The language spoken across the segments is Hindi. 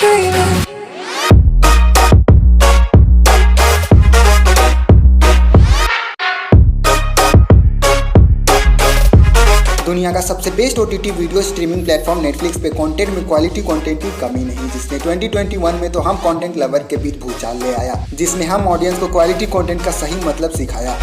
dreaming. दुनिया का सबसे best OTT video streaming platform Netflix पे कंटेंट में क्वालिटी कंटेंट की कमी नहीं, जिसने 2021 में तो हम कंटेंट लवर के बीच भूचाल ले आया, जिसने हम ऑडियंस को क्वालिटी कंटेंट का सही मतलब सिखाया।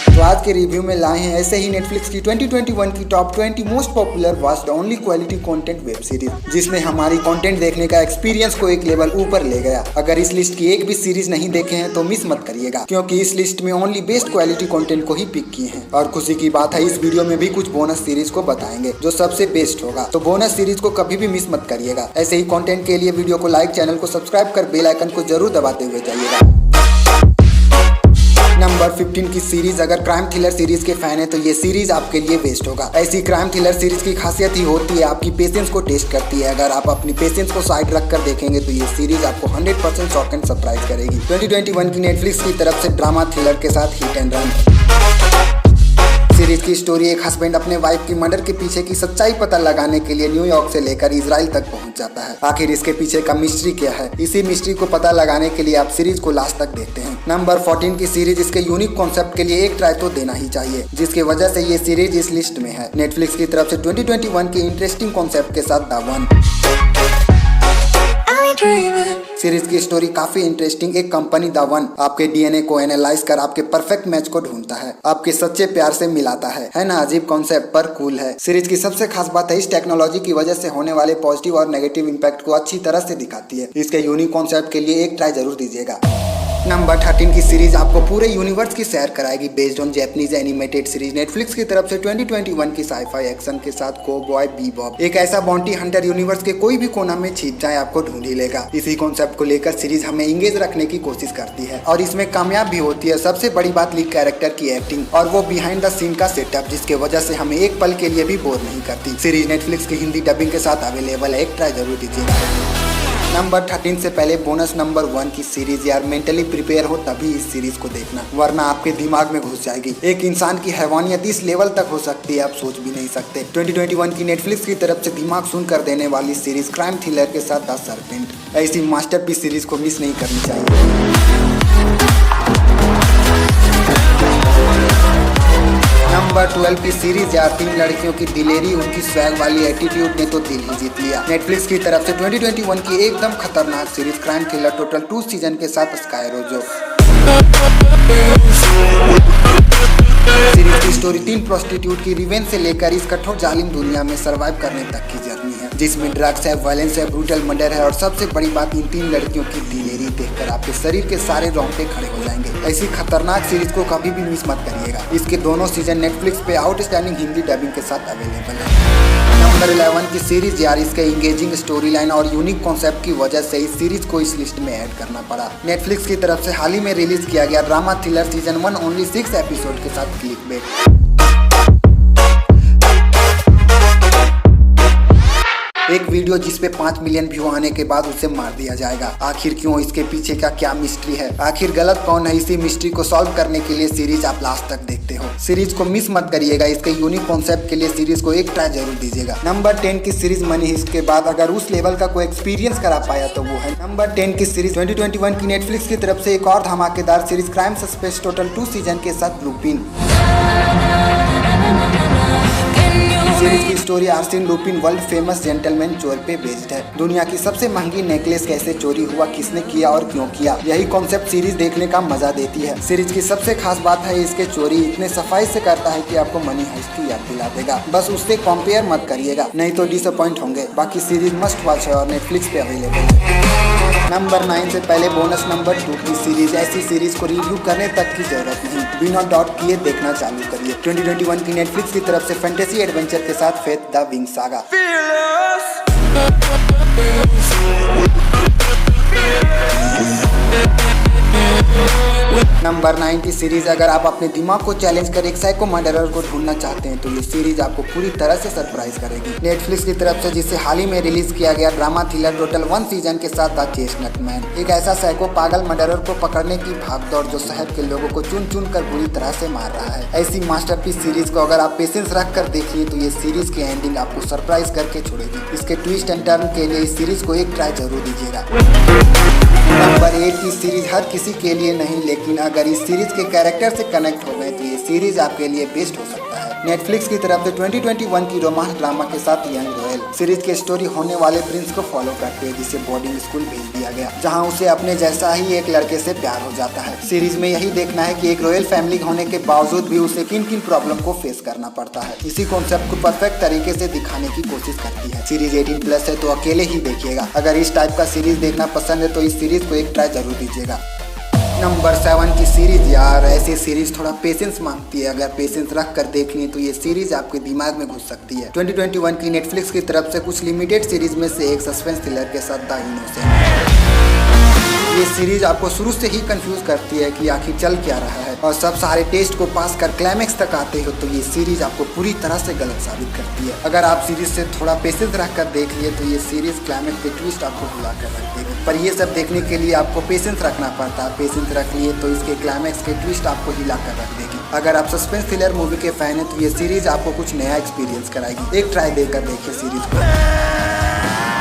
तो आज के रिव्यू में लाए हैं ऐसे ही नेटफ्लिक्स की 2021 की top 20 most popular vast only quality content web series, जिसने हमारी कंटेंट देखने का एक्सपीरियंस को एक लेवल ऊपर ले गया। अगर इस लिस्ट की एक भी सीरीज नहीं देखे हैं तो मिस मत करिएगा, क्योंकि इस लिस्ट में ओनली बेस्ट क्वालिटी कंटेंट को ही पिक किए हैं। और खुशी की बात है, इस वीडियो में भी कुछ बोनस सीरीज को बताएंगे जो सबसे बेस्ट होगा, तो बोनस सीरीज को कभी भी मिस मत करिएगा। ऐसे ही कंटेंट के लिए वीडियो को लाइक, चैनल को सब्सक्राइब कर बेल आइकन को जरूर दबाते हुए जाइएगा। नंबर 15 की सीरीज, अगर क्राइम थ्रिलर सीरीज के फैन है तो ये सीरीज आपके लिए बेस्ट होगा। ऐसी क्राइम थ्रिलर सीरीज की खासियत ही होती है आपकी पेशेंस को टेस्ट करती है। अगर आप अपनी पेशेंस को साइड रख कर देखेंगे तो ये सीरीज आपको 100% शॉक एंड सरप्राइज करेगी। 2021 की नेटफ्लिक्स की तरफ से ड्रामा थ्रिलर के साथ हिट एंड रन सीरीज की स्टोरी, एक हस्बैंड अपने वाइफ की मर्डर के पीछे की सच्चाई पता लगाने के लिए न्यूयॉर्क से लेकर इजराइल तक पहुंच जाता है। आखिर इसके पीछे का मिस्ट्री क्या है, इसी मिस्ट्री को पता लगाने के लिए आप सीरीज को लास्ट तक देखते हैं। नंबर 14 की सीरीज, इसके यूनिक कॉन्सेप्ट के लिए एक ट्राई तो देना ही चाहिए, जिसकी वजह से ये सीरीज इस लिस्ट में है। नेटफ्लिक्स की तरफ से 2021 की इंटरेस्टिंग कॉन्सेप्ट के साथ द वन सीरीज की स्टोरी काफी इंटरेस्टिंग। एक कंपनी द वन आपके डीएनए को एनालाइज कर आपके परफेक्ट मैच को ढूंढता है, आपके सच्चे प्यार से मिलाता है ना। अजीब कॉन्सेप्ट पर कूल है। सीरीज की सबसे खास बात है, इस टेक्नोलॉजी की वजह से होने वाले पॉजिटिव और नेगेटिव इम्पैक्ट को अच्छी तरह से दिखाती है। इसके यूनिक कॉन्सेप्ट के लिए एक ट्राई जरूर दीजिएगा। नंबर 13 की सीरीज आपको पूरे यूनिवर्स की सैर कराएगी, based on Japanese animated series. Netflix की तरफ से 2021 की साईफाई एक्शन के साथ कोबॉय बीबॉप, एक ऐसा बाउंटी हंटर यूनिवर्स के कोई भी कोना में छिप जाए आपको ढूंढ ही लेगा। इसी कॉन्सेप्ट को लेकर सीरीज हमें इंगेज रखने की कोशिश करती है और इसमें कामयाब भी होती है। सबसे बड़ी बात लीड कैरेक्टर की एक्टिंग और वो बिहाइंड द सीन का सेटअप, जिसके वजह से हमें एक पल के लिए भी बोर नहीं करती। सीरीज नेटफ्लिक्स की हिंदी डबिंग के साथ अवेलेबल है, एक ट्राई जरूर दीजिएगा। नंबर 13 से पहले बोनस नंबर 1 की सीरीज, यार मेंटली प्रिपेयर हो तभी इस सीरीज को देखना, वरना आपके दिमाग में घुस जाएगी। एक इंसान की हैवानियत इस लेवल तक हो सकती है आप सोच भी नहीं सकते। 2021 की नेटफ्लिक्स की तरफ से दिमाग सुन कर देने वाली सीरीज क्राइम थ्रिलर के साथ द सर्पेंट, ऐसी मास्टरपीस सीरीज को मिस नहीं करनी चाहिए। नंबर 12 की सीरीज, यार 3 लड़कियों की दिलेरी, उनकी स्वैग वाली एटीट्यूड ने तो दिल ही जीत लिया। नेटफ्लिक्स की तरफ से 2021 की एकदम खतरनाक series crime thriller total 2 season के साथ स्काई रोजो। सीरीज की स्टोरी 3 प्रोस्टिट्यूट की रिवेंज से लेकर इस कठोर जालिम दुनिया में सरवाइव करने तक की जर्नी है, जिसमें ड्रग्स है, वायलेंस है, ब्रूटल मर्डर है और सबसे बड़ी बात, इन 3 लड़कियों की दिलेरी देखकर आपके शरीर के सारे रोंगटे खड़े हो जाएंगे। ऐसी खतरनाक सीरीज को कभी भी मिस मत करिएगा। इसके दोनों सीजन नेटफ्लिक्स पे आउटस्टैंडिंग हिंदी डबिंग के साथ अवेलेबल है। नंबर 11 की सीरीज, यार इसके इंगेजिंग स्टोरी लाइन और यूनिक कॉन्सेप्ट की वजह से इस सीरीज को इस लिस्ट में ऐड करना पड़ा। नेटफ्लिक्स की तरफ से हाल ही में रिलीज किया गया drama thriller season 1 only 6 episode के साथ क्लिकबेट। एक वीडियो जिसपे 5 मिलियन व्यू आने के बाद उसे मार दिया जाएगा। आखिर क्यों, इसके पीछे का क्या मिस्ट्री है, आखिर गलत कौन है, इसी मिस्ट्री को सॉल्व करने के लिए सीरीज आप लास्ट तक देखते हो। सीरीज को मिस मत करिएगा। इसके यूनिक कॉन्सेप्ट के लिए सीरीज को एक ट्राई जरूर दीजिएगा। नंबर 10 की सीरीज, मनी हिस्ट के बाद अगर उस लेवल का कोई एक्सपीरियंस करा पाया तो वो है नंबर 10 की सीरीज 2021 की नेटफ्लिक्स की तरफ से एक और धमाकेदार series crime suspense total 2 season के साथ लुपिन। सीरीज की story Arsene Lupin world famous gentleman चोर पे बेस्ड है। दुनिया की सबसे महंगी नेकलेस कैसे चोरी हुआ, किसने किया और क्यों किया, यही कॉन्सेप्ट सीरीज देखने का मजा देती है। सीरीज की सबसे खास बात है, इसके चोरी इतने सफाई से करता है कि आपको मनी हाइस्ट की याद दिला देगा। बस उससे कंपेयर मत करिएगा, नहीं तो डिसअपॉइंट होंगे। बाकी सीरीज मस्ट वॉच है और नेटफ्लिक्स पे अवेलेबल है। नंबर 9 से पहले बोनस नंबर 2 की सीरीज, ऐसी सीरीज को रिव्यू करने तक की जरूरत नहीं, बिना डॉट किए देखना चालू करिए। 2021 की नेटफ्लिक्स की तरफ से फैंटेसी एडवेंचर के साथ faith the wing saga. Number number 9 की सीरीज, अगर आप अपने दिमाग को चैलेंज कर एक साइको मर्डरर को ढूंढना चाहते हैं तो ये सीरीज आपको पूरी तरह से सरप्राइज करेगी। नेटफ्लिक्स की तरफ से जिसे हाल ही में रिलीज किया गया ड्रामा थ्रिलर टोटल 1 सीजन के साथ द चेस्टनट मैन, एक ऐसा साइको पागल मर्डरर को पकड़ने की भागदौड़ जो शहर के लोगों को चुन चुन कर बुरी तरह से मार रहा है। ऐसी मास्टरपीस सीरीज को अगर आप पेशेंस रख कर देखिए तो ये सीरीज की एंडिंग आपको सरप्राइज करके छोड़ेगी। इसके ट्विस्ट एंड टर्न के लिए इस सीरीज को एक ट्राई जरूर दीजिएगा। नंबर 8 की सीरीज हर किसी के लिए नहीं, लेकिन अगर इस सीरीज के कैरेक्टर से कनेक्ट हो गए तो ये सीरीज आपके लिए बेस्ट हो सकता है। नेटफ्लिक्स की तरफ से 2021 की रोमांस ड्रामा के साथ यंग रॉयल सीरीज की स्टोरी होने वाले प्रिंस को फॉलो करते हुए जिसे बोर्डिंग स्कूल भेज दिया गया, जहां उसे अपने जैसा ही एक लड़के से प्यार हो जाता है। सीरीज में यही देखना है कि एक रॉयल फैमिली होने के बावजूद भी उसे किन किन प्रॉब्लम को फेस करना पड़ता है। इसी कॉन्सेप्ट को परफेक्ट तरीके से दिखाने की कोशिश करती है। सीरीज 18+ है तो अकेले ही देखिएगा। अगर इस टाइप का सीरीज देखना पसंद है तो इस सीरीज को एक ट्राई जरूर दीजिएगा। नंबर 7 की सीरीज, यार ऐसी सीरीज थोड़ा पेशेंस मांगती है। अगर पेशेंस रख कर देख लें तो ये सीरीज आपके दिमाग में घुस सकती है। 2021 की नेटफ्लिक्स की तरफ से कुछ लिमिटेड सीरीज में से एक सस्पेंस थ्रिलर के साथ द इनोसेंट। ये सीरीज आपको शुरू से ही कंफ्यूज करती है कि आखिर चल क्या रहा है, और सब सारे टेस्ट को पास कर क्लाइमेक्स तक आते हो तो ये सीरीज आपको पूरी तरह से गलत साबित करती है। अगर आप सीरीज से थोड़ा पेशेंस रख कर देख लिए तो ये सीरीज क्लाइमेक्स के ट्विस्ट आपको भुला कर रख देगी, पर ये सब देखने के लिए आपको पेशेंस रखना पड़ता है। पेशेंस रख लिए तो इसके क्लाइमेक्स के ट्विस्ट आपको हिला कर रख देगी। अगर आप सस्पेंस थ्रिलर मूवी के फैन हैं तो ये सीरीज आपको कुछ नया एक्सपीरियंस कराएगी। एक ट्राई देकर देखिए सीरीज को।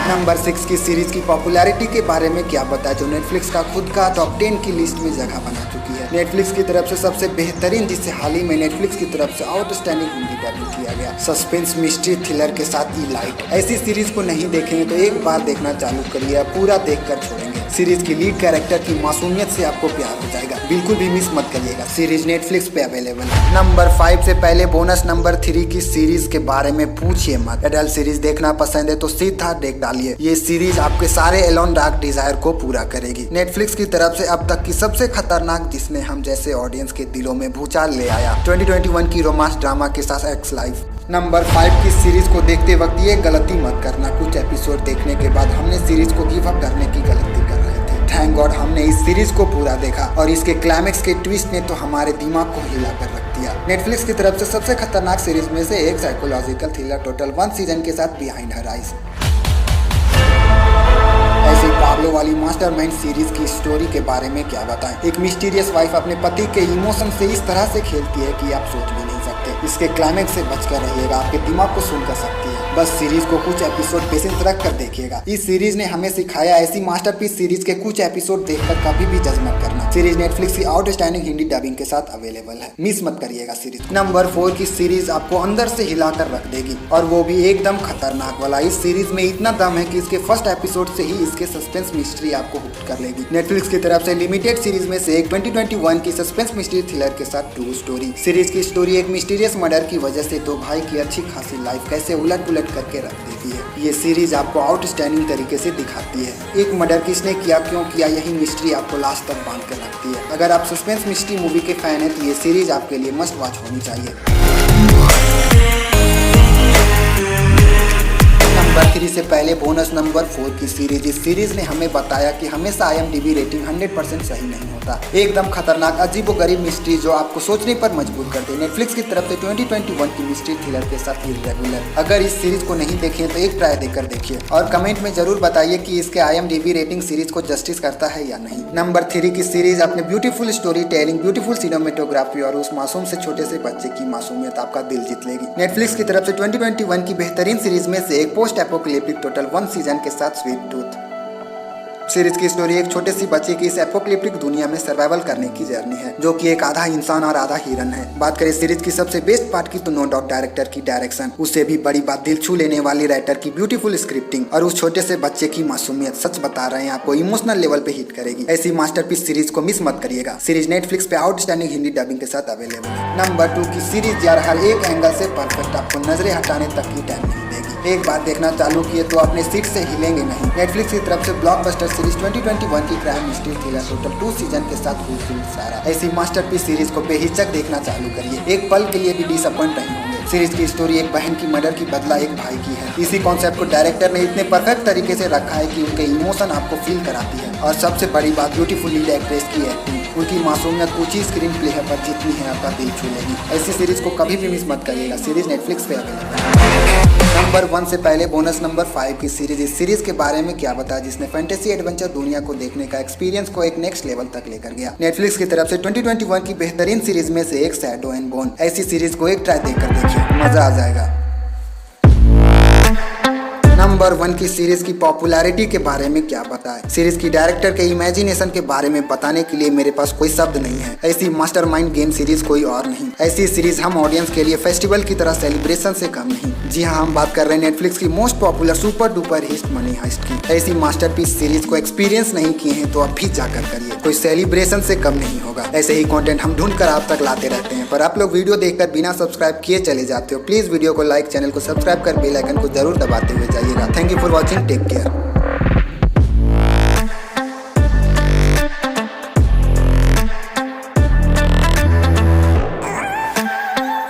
नंबर 6 की सीरीज की पॉपुलैरिटी के बारे में क्या बताएं, जो नेटफ्लिक्स का खुद का टॉप 10 की लिस्ट में जगह बना चुकी है। नेटफ्लिक्स की तरफ से सबसे बेहतरीन, जिसे हाल ही में नेटफ्लिक्स की तरफ से आउटस्टैंडिंग हिंदी डबिंग किया गया, सस्पेंस मिस्ट्री थ्रिलर के साथ इलाइट। ऐसी सीरीज को नहीं देखेंगे तो एक बार देखना चालू करिए, पूरा देखकर छोड़ेंगे। सीरीज की लीड कैरेक्टर की मासूमियत से आपको प्यार हो जाएगा, बिल्कुल भी मिस मत करिएगा। सीरीज नेटफ्लिक्स पे अवेलेबल है। नंबर 5 से पहले बोनस नंबर 3 की सीरीज के बारे में पूछिए मत। एडल्ट सीरीज देखना पसंद है तो सीधा देख डालिए। ये सीरीज आपके सारे एलोन डार्क डिजायर को पूरा करेगी। नेटफ्लिक्स की तरफ से अब तक की सबसे खतरनाक, जिसने हम जैसे ऑडियंस के दिलों में भूचाल ले आया, 2021 की रोमांस ड्रामा के साथ एक्स लाइफ। नंबर 5 की सीरीज को देखते वक्त ये गलती मत करना। कुछ एपिसोड देखने के बाद हमने सीरीज को गिव अप करने की गलती कर रहे थे। थैंक गॉड हमने इस सीरीज को पूरा देखा, और इसके क्लाइमेक्स के ट्विस्ट ने तो हमारे दिमाग को हिला कर रख दिया। नेटफ्लिक्स की तरफ से सबसे खतरनाक सीरीज में से एक साइकोलॉजिकल थ्रिलर टोटल 1 सीजन के साथ बिहाइंड हर आइज। ऐसी पाब्लो वाली मास्टरमाइंड सीरीज की स्टोरी के बारे में क्या बताएं। एक मिस्टीरियस वाइफ अपने पति के इमोशन से इस तरह से खेलती है कि आप सोच भी नहीं सकते। इसके क्लाइमेक्स से बचकर रहिएगा, आपके दिमाग को सुन कर सकती है। बस सीरीज को कुछ एपिसोड पेशेंस रख कर देखिएगा। इस सीरीज ने हमें सिखाया, ऐसी मास्टरपीस सीरीज के कुछ एपिसोड देखकर कभी भी जज मत करना। सीरीज नेटफ्लिक्स की आउटस्टैंडिंग हिंदी डबिंग के साथ अवेलेबल है, मिस मत करिएगा सीरीज। नंबर 4 की सीरीज आपको अंदर से हिलाकर रख देगी, और वो भी एकदम खतरनाक वाला। इस सीरीज में इतना दम है कि इसके फर्स्ट एपिसोड से ही इसके सस्पेंस मिस्ट्री आपको हुक कर लेगी। नेटफ्लिक्स की तरफ से लिमिटेड सीरीज में से एक 2021 की सस्पेंस मिस्ट्री थ्रिलर के साथ ट्रू स्टोरी। सीरीज की स्टोरी एक मिस्टीरियस मर्डर की वजह से दो भाई की अच्छी खासी लाइफ कैसे उलट पुलट करके रख देती है। ये सीरीज आपको आउटस्टैंडिंग तरीके से दिखाती है। एक मर्डर किसने किया, क्यों किया, यही मिस्ट्री आपको लास्ट तक बांध कर रखती है। अगर आप सस्पेंस मिस्ट्री मूवी के फैन हैं तो ये सीरीज आपके लिए मस्ट वॉच होनी चाहिए। नंबर 3 से पहले बोनस नंबर 4 की सीरीज। इस सीरीज ने हमें बताया कि हमेशा IMDb रेटिंग 100% सही नहीं होता। एकदम खतरनाक अजीबोगरीब मिस्ट्री जो आपको सोचने पर मजबूर कर दे। नेटफ्लिक्स की तरफ से 2021 की मिस्ट्री थ्रिलर के साथ इर्रेगुलर। अगर इस सीरीज को नहीं देखे तो एक ट्राई देकर देखिए, और कमेंट में जरूर बताइए कि इसके IMDb रेटिंग सीरीज को जस्टिस करता है या नहीं। नंबर 3 की सीरीज अपने beautiful story telling, beautiful cinematography और उस मासूम से छोटे से बच्चे की मासूमियत आपका दिल जीत लेगी। नेटफ्लिक्स की तरफ से 2021 की बेहतरीन सीरीज में से एक पोस्ट एपोकलिप्टिक टोटल 1 सीजन के साथ स्वीट टूथ। सीरीज की स्टोरी एक छोटे सी बच्चे की इस एपोकलिप्टिक दुनिया में सर्वाइवल करने की जर्नी है, जो कि एक आधा इंसान और आधा हिरन है। बात करें सीरीज की सबसे बेस्ट पार्ट की तो नो डाउट डायरेक्टर की डायरेक्शन, उससे भी बड़ी बात दिल छू लेने वाली राइटर की ब्यूटीफुल स्क्रिप्टिंग और उस छोटे से बच्चे की मासूमियत। सच बता रहे हैं, आपको इमोशनल लेवल पे हिट करेगी। ऐसी मास्टरपीस सीरीज को मिस मत करिएगा। सीरीज नेटफ्लिक्स पे आउटस्टैंडिंग हिंदी डबिंग के साथ अवेलेबल है। नंबर 2 की सीरीज, यार हर एक एंगल से परफेक्ट, आपको नजरें हटाने तक की टाइम नहीं देगी। एक बार देखना चालू किए तो अपने सीट से हिलेंगे नहीं। नेटफ्लिक्स की तरफ से ब्लॉकबस्टर सीरीज 2021 की crime mystery thriller total 2 season के साथ फुलफिल सारा। ऐसी मास्टरपीस सीरीज को बेहिचक देखना चालू करिए, एक पल के लिए भी डिसअपॉइंट नहीं होंगे। सीरीज की स्टोरी एक बहन की मर्डर की बदला एक भाई की है। इसी कॉन्सेप्ट को डायरेक्टर ने इतने परफेक्ट तरीके से रखा है कि उनके इमोशन आपको फील कराती है। और सबसे बड़ी बात ब्यूटीफुल लीड एक्ट्रेस की एक्टिंग, उनकी मासूमियत कुछ ही स्क्रीन प्ले है पर जितनी है आपका दिल छू लेगी। ऐसी सीरीज को कभी भी मिस मत करिएगा। सीरीज नेटफ्लिक्स पे अवेलेबल है। नंबर 1 से पहले बोनस नंबर 5 की सीरीज। इस सीरीज के बारे में क्या बता, जिसने फैंटेसी एडवेंचर दुनिया को देखने का एक्सपीरियंस को एक नेक्स्ट लेवल तक लेकर गया। नेटफ्लिक्स की तरफ से 2021 की बेहतरीन सीरीज में से एक शैडो एंड बोन। ऐसी सीरीज को एक ट्राई देकर देखिए, मजा आ जाएगा। नंबर 1 की सीरीज की पॉपुलैरिटी के बारे में क्या बताएं। सीरीज की डायरेक्टर के इमेजिनेशन के बारे में बताने के लिए मेरे पास कोई शब्द नहीं है। ऐसी मास्टरमाइंड गेम सीरीज कोई और नहीं। ऐसी सीरीज हम ऑडियंस के लिए फेस्टिवल की तरह सेलिब्रेशन से कम नहीं। जी हाँ, हम बात कर रहे हैं नेटफ्लिक्स की most popular super duper hit Money Heist की। ऐसी मास्टरपीस सीरीज को एक्सपीरियंस नहीं किए हैं तो अब भी जाकर करिए, कोई सेलिब्रेशन से कम नहीं होगा। ऐसे ही कंटेंट हम ढूंढ कर आप तक लाते रहते हैं, पर आप लोग वीडियो देखकर बिना सब्सक्राइब किए चले जाते हो। प्लीज वीडियो को लाइक, चैनल को सब्सक्राइब कर बेल आइकन को जरूर दबाते हुए जाइएगा। Thank you for watching, take care.